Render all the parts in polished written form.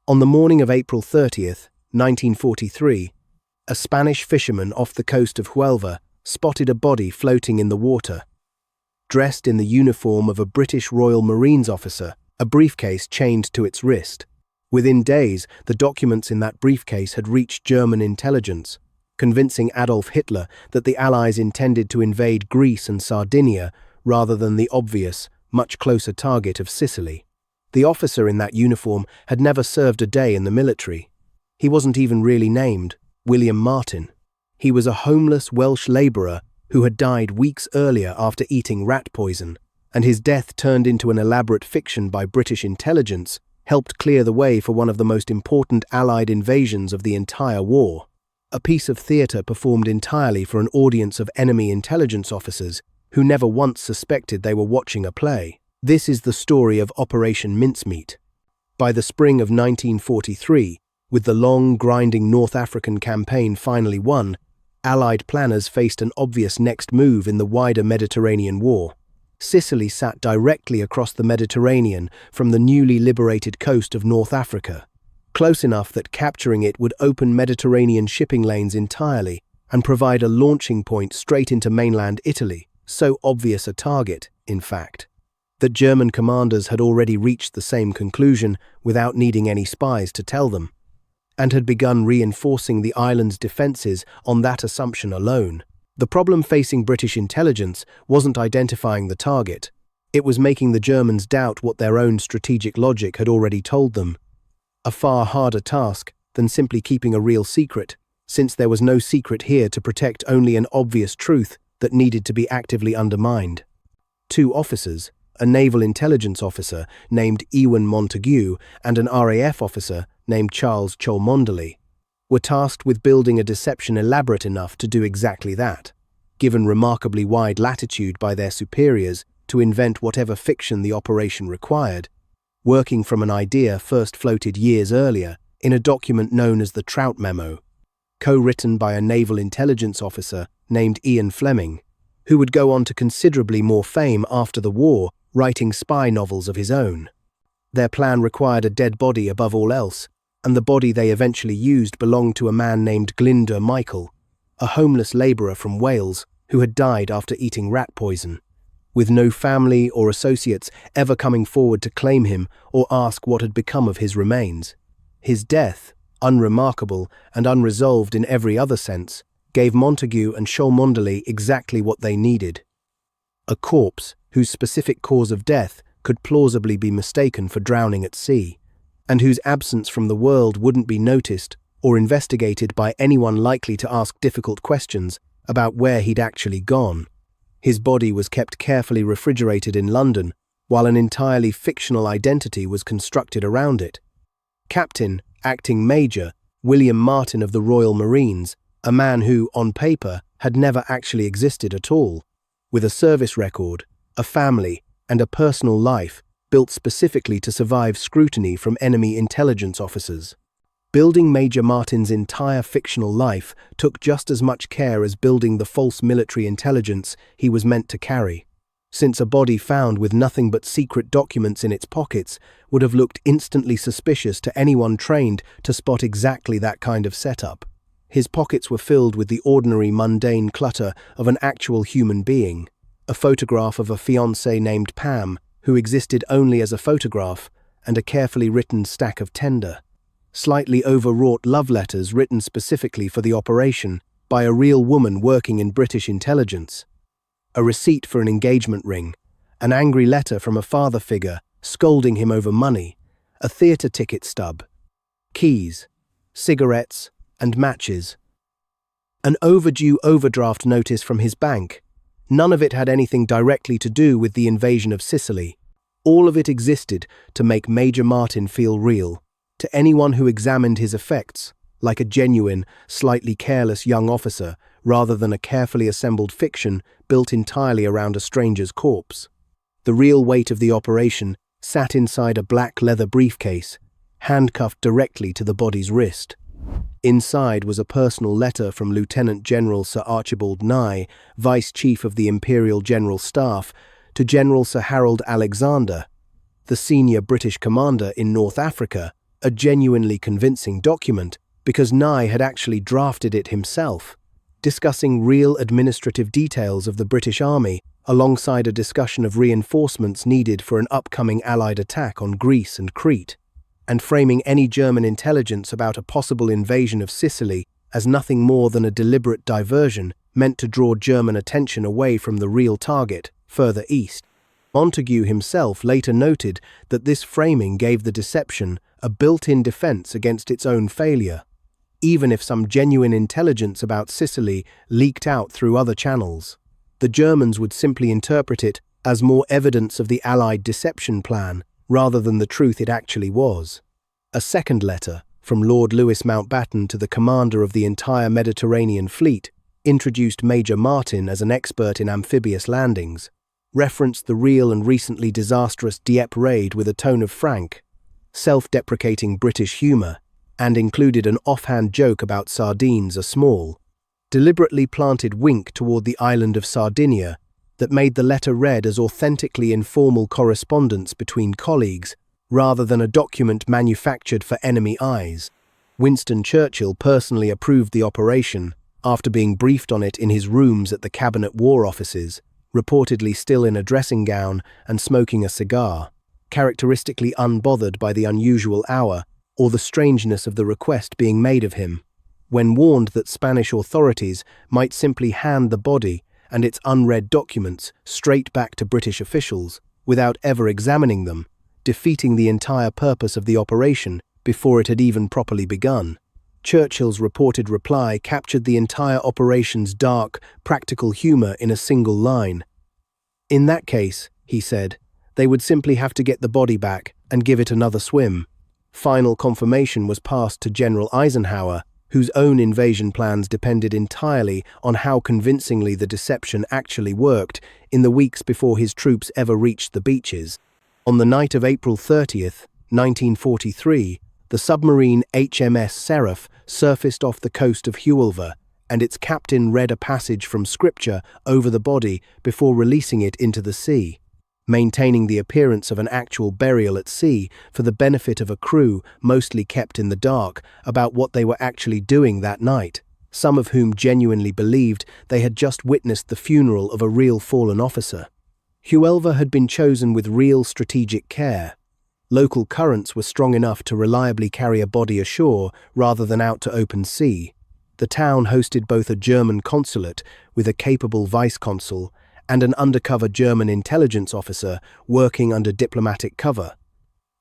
On the morning of April 30th, 1943, a Spanish fisherman off the coast of Huelva spotted a body floating in the water. Dressed in the uniform of a British Royal Marines officer, a briefcase chained to its wrist. Within days, the documents in that briefcase had reached German intelligence, convincing Adolf Hitler that the Allies intended to invade Greece and Sardinia rather than the obvious, much closer target of Sicily. The officer in that uniform had never served a day in the military. He wasn't even really named William Martin. He was a homeless Welsh labourer who had died weeks earlier after eating rat poison, and his death, turned into an elaborate fiction by British intelligence, helped clear the way for one of the most important Allied invasions of the entire war. A piece of theatre performed entirely for an audience of enemy intelligence officers who never once suspected they were watching a play. This is the story of Operation Mincemeat. By the spring of 1943, with the long, grinding North African campaign finally won, Allied planners faced an obvious next move in the wider Mediterranean war. Sicily sat directly across the Mediterranean from the newly liberated coast of North Africa, close enough that capturing it would open Mediterranean shipping lanes entirely and provide a launching point straight into mainland Italy, so obvious a target, in fact, that German commanders had already reached the same conclusion without needing any spies to tell them, and had begun reinforcing the island's defences on that assumption alone. The problem facing British intelligence wasn't identifying the target. It was making the Germans doubt what their own strategic logic had already told them. A far harder task than simply keeping a real secret, since there was no secret here to protect only an obvious truth that needed to be actively undermined. Two officers, a naval intelligence officer named Ewen Montagu and an RAF officer named Charles Cholmondeley, were tasked with building a deception elaborate enough to do exactly that, given remarkably wide latitude by their superiors to invent whatever fiction the operation required, working from an idea first floated years earlier in a document known as the Trout Memo, co-written by a naval intelligence officer named Ian Fleming, who would go on to considerably more fame after the war, writing spy novels of his own. Their plan required a dead body above all else, and the body they eventually used belonged to a man named Glyndwr Michael, a homeless labourer from Wales who had died after eating rat poison, with no family or associates ever coming forward to claim him or ask what had become of his remains. His death, unremarkable and unresolved in every other sense, gave Montagu and Cholmondeley exactly what they needed: a corpse whose specific cause of death could plausibly be mistaken for drowning at sea, and whose absence from the world wouldn't be noticed or investigated by anyone likely to ask difficult questions about where he'd actually gone. His body was kept carefully refrigerated in London, while an entirely fictional identity was constructed around it. Captain, acting Major, William Martin of the Royal Marines, a man who, on paper, had never actually existed at all, with a service record, a family, and a personal life built specifically to survive scrutiny from enemy intelligence officers. Building Major Martin's entire fictional life took just as much care as building the false military intelligence he was meant to carry, since a body found with nothing but secret documents in its pockets would have looked instantly suspicious to anyone trained to spot exactly that kind of setup. His pockets were filled with the ordinary mundane clutter of an actual human being, a photograph of a fiancée named Pam, who existed only as a photograph, and a carefully written stack of tender, slightly overwrought love letters written specifically for the operation by a real woman working in British intelligence, a receipt for an engagement ring, an angry letter from a father figure scolding him over money, a theatre ticket stub, keys, cigarettes, and matches, an overdue overdraft notice from his bank. None of it had anything directly to do with the invasion of Sicily. All of it existed to make Major Martin feel real, to anyone who examined his effects, like a genuine, slightly careless young officer, rather than a carefully assembled fiction built entirely around a stranger's corpse. The real weight of the operation sat inside a black leather briefcase, handcuffed directly to the body's wrist. Inside was a personal letter from Lieutenant General Sir Archibald Nye, Vice Chief of the Imperial General Staff, to General Sir Harold Alexander, the senior British commander in North Africa, a genuinely convincing document because Nye had actually drafted it himself, discussing real administrative details of the British Army alongside a discussion of reinforcements needed for an upcoming Allied attack on Greece and Crete, and framing any German intelligence about a possible invasion of Sicily as nothing more than a deliberate diversion meant to draw German attention away from the real target, further east. Montagu himself later noted that this framing gave the deception a built-in defense against its own failure, even if some genuine intelligence about Sicily leaked out through other channels. The Germans would simply interpret it as more evidence of the Allied deception plan rather than the truth it actually was. A second letter from Lord Louis Mountbatten to the commander of the entire Mediterranean fleet introduced Major Martin as an expert in amphibious landings, referenced the real and recently disastrous Dieppe raid with a tone of frank, self-deprecating British humour, and included an offhand joke about sardines a small, deliberately planted wink toward the island of Sardinia that made the letter read as authentically informal correspondence between colleagues rather than a document manufactured for enemy eyes. Winston Churchill personally approved the operation after being briefed on it in his rooms at the Cabinet War Offices, reportedly still in a dressing gown and smoking a cigar, characteristically unbothered by the unusual hour or the strangeness of the request being made of him. When warned that Spanish authorities might simply hand the body and its unread documents straight back to British officials without ever examining them, defeating the entire purpose of the operation before it had even properly begun. Churchill's reported reply captured the entire operation's dark, practical humour in a single line. In that case, he said, they would simply have to get the body back and give it another swim. Final confirmation was passed to General Eisenhower, whose own invasion plans depended entirely on how convincingly the deception actually worked in the weeks before his troops ever reached the beaches. On the night of April 30th, 1943, the submarine HMS Seraph surfaced off the coast of Huelva, and its captain read a passage from scripture over the body before releasing it into the sea, maintaining the appearance of an actual burial at sea for the benefit of a crew mostly kept in the dark about what they were actually doing that night, some of whom genuinely believed they had just witnessed the funeral of a real fallen officer. Huelva had been chosen with real strategic care. Local currents were strong enough to reliably carry a body ashore rather than out to open sea. The town hosted both a German consulate with a capable vice-consul and an undercover German intelligence officer working under diplomatic cover,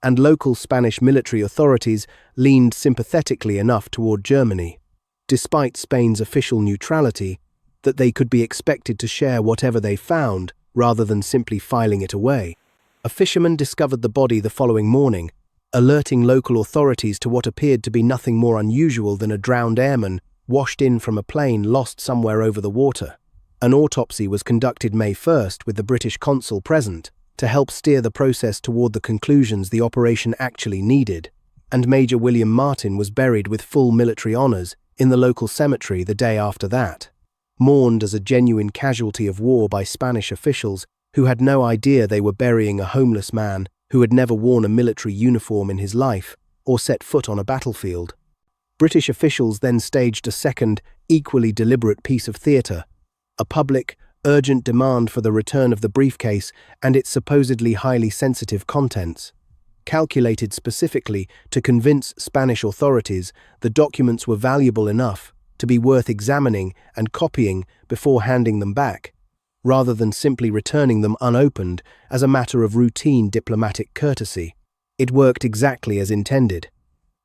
and local Spanish military authorities leaned sympathetically enough toward Germany, despite Spain's official neutrality, that they could be expected to share whatever they found rather than simply filing it away. A fisherman discovered the body the following morning, alerting local authorities to what appeared to be nothing more unusual than a drowned airman washed in from a plane lost somewhere over the water. An autopsy was conducted May 1st with the British consul present to help steer the process toward the conclusions the operation actually needed, and Major William Martin was buried with full military honours in the local cemetery the day after that. Mourned as a genuine casualty of war by Spanish officials who had no idea they were burying a homeless man who had never worn a military uniform in his life or set foot on a battlefield. British officials then staged a second, equally deliberate piece of theatre, a public, urgent demand for the return of the briefcase and its supposedly highly sensitive contents. Calculated specifically to convince Spanish authorities the documents were valuable enough to be worth examining and copying before handing them back, rather than simply returning them unopened as a matter of routine diplomatic courtesy. It worked exactly as intended.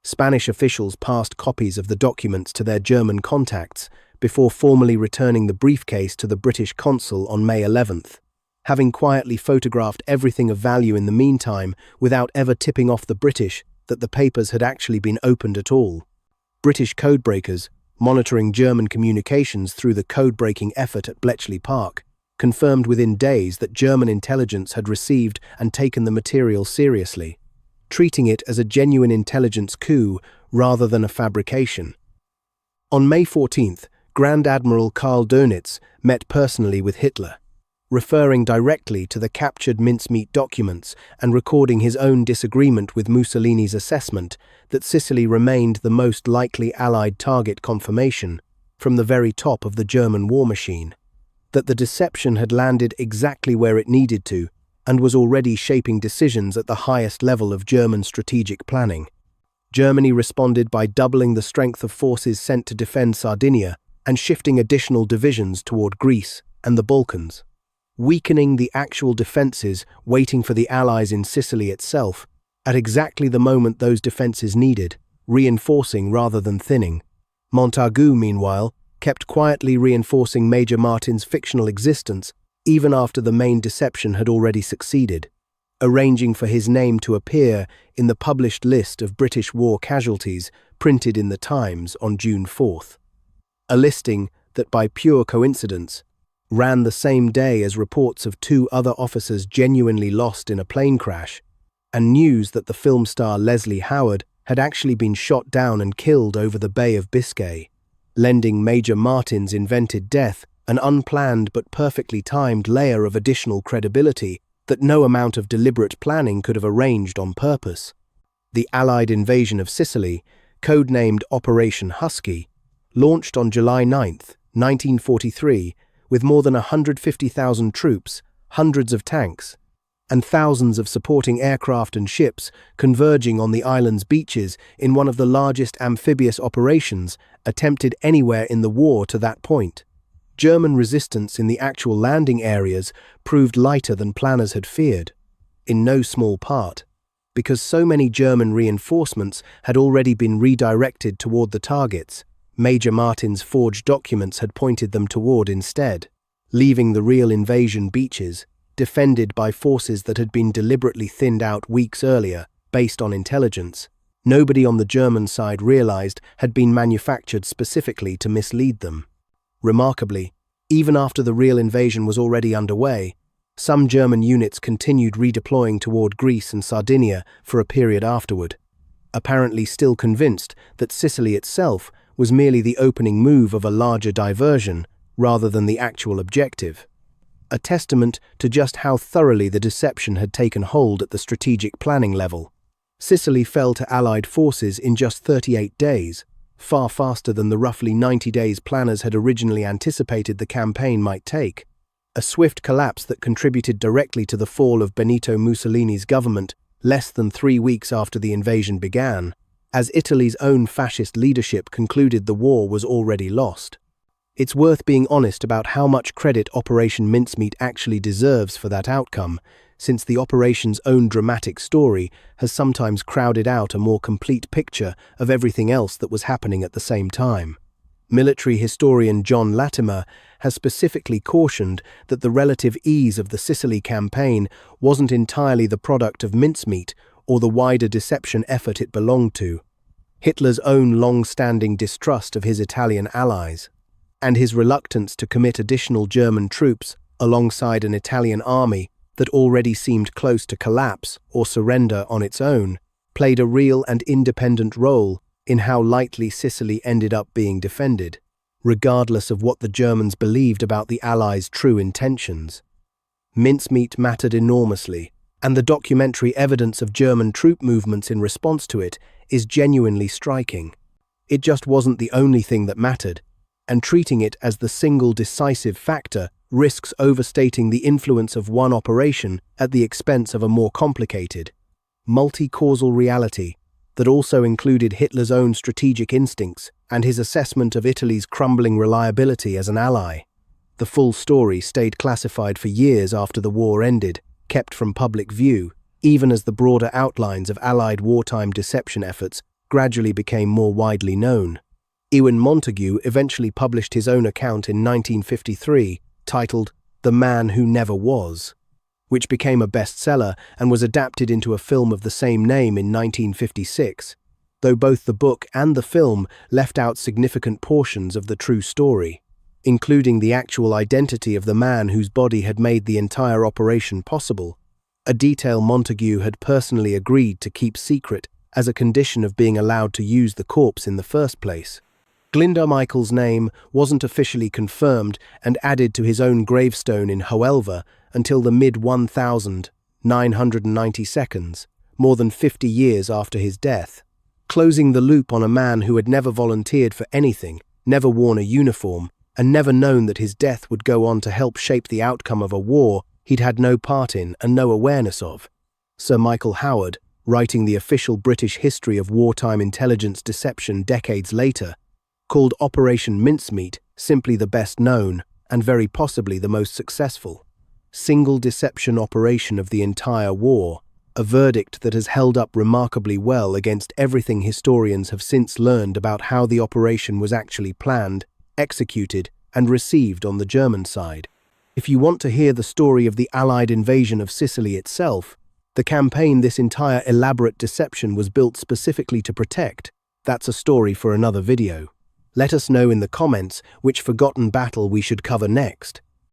Spanish officials passed copies of the documents to their German contacts before formally returning the briefcase to the British consul on May 11th, having quietly photographed everything of value in the meantime without ever tipping off the British that the papers had actually been opened at all. British codebreakers, monitoring German communications through the code-breaking effort at Bletchley Park, confirmed within days that German intelligence had received and taken the material seriously, treating it as a genuine intelligence coup rather than a fabrication. On May 14th, Grand Admiral Karl Dönitz met personally with Hitler. referring directly to the captured mincemeat documents and recording his own disagreement with Mussolini's assessment that Sicily remained the most likely Allied target confirmation from the very top of the German war machine, that the deception had landed exactly where it needed to and was already shaping decisions at the highest level of German strategic planning. Germany responded by doubling the strength of forces sent to defend Sardinia and shifting additional divisions toward Greece and the Balkans, weakening the actual defences waiting for the Allies in Sicily itself at exactly the moment those defences needed, reinforcing rather than thinning. Montagu, meanwhile, kept quietly reinforcing Major Martin's fictional existence even after the main deception had already succeeded, arranging for his name to appear in the published list of British war casualties printed in the Times on June 4th. A listing that, by pure coincidence, ran the same day as reports of 2 other officers genuinely lost in a plane crash, and news that the film star Leslie Howard had actually been shot down and killed over the Bay of Biscay, lending Major Martin's invented death an unplanned but perfectly timed layer of additional credibility that no amount of deliberate planning could have arranged on purpose. The Allied invasion of Sicily, codenamed Operation Husky, launched on July 9, 1943, with more than 150,000 troops, hundreds of tanks, and thousands of supporting aircraft and ships converging on the island's beaches in one of the largest amphibious operations attempted anywhere in the war to that point. German resistance in the actual landing areas proved lighter than planners had feared, in no small part, because so many German reinforcements had already been redirected toward the targets Major Martin's forged documents had pointed them toward instead, leaving the real invasion beaches defended by forces that had been deliberately thinned out weeks earlier based on intelligence nobody on the German side realized had been manufactured specifically to mislead them. Remarkably, even after the real invasion was already underway, some German units continued redeploying toward Greece and Sardinia for a period afterward, apparently still convinced that Sicily itself was merely the opening move of a larger diversion rather than the actual objective. A testament to just how thoroughly the deception had taken hold at the strategic planning level. Sicily fell to Allied forces in just 38 days, far faster than the roughly 90 days planners had originally anticipated the campaign might take. A swift collapse that contributed directly to the fall of Benito Mussolini's government less than 3 weeks after the invasion began, as Italy's own fascist leadership concluded the war was already lost. It's worth being honest about how much credit Operation Mincemeat actually deserves for that outcome, since the operation's own dramatic story has sometimes crowded out a more complete picture of everything else that was happening at the same time. Military historian John Latimer has specifically cautioned that the relative ease of the Sicily campaign wasn't entirely the product of mincemeat or the wider deception effort it belonged to, Hitler's own long-standing distrust of his Italian allies, and his reluctance to commit additional German troops alongside an Italian army that already seemed close to collapse or surrender on its own, played a real and independent role in how lightly Sicily ended up being defended, regardless of what the Germans believed about the Allies' true intentions. Mincemeat mattered enormously, and the documentary evidence of German troop movements in response to it is genuinely striking. It just wasn't the only thing that mattered, and treating it as the single decisive factor risks overstating the influence of one operation at the expense of a more complicated, multi-causal reality that also included Hitler's own strategic instincts and his assessment of Italy's crumbling reliability as an ally. The full story stayed classified for years after the war ended, kept from public view, even as the broader outlines of Allied wartime deception efforts gradually became more widely known. Ewen Montagu eventually published his own account in 1953, titled The Man Who Never Was, which became a bestseller and was adapted into a film of the same name in 1956, though both the book and the film left out significant portions of the true story, including the actual identity of the man whose body had made the entire operation possible, a detail Montagu had personally agreed to keep secret as a condition of being allowed to use the corpse in the first place. Glyndar Michael's name wasn't officially confirmed and added to his own gravestone in Huelva until the mid-1992, more than 50 years after his death, closing the loop on a man who had never volunteered for anything, never worn a uniform, and never known that his death would go on to help shape the outcome of a war he'd had no part in and no awareness of. Sir Michael Howard, writing the official British history of wartime intelligence deception decades later, called Operation Mincemeat simply the best known, and very possibly the most successful, single deception operation of the entire war, a verdict that has held up remarkably well against everything historians have since learned about how the operation was actually planned, executed, and received on the German side. If you want to hear the story of the Allied invasion of Sicily itself, the campaign this entire elaborate deception was built specifically to protect, that's a story for another video. Let us know in the comments which forgotten battle we should cover next.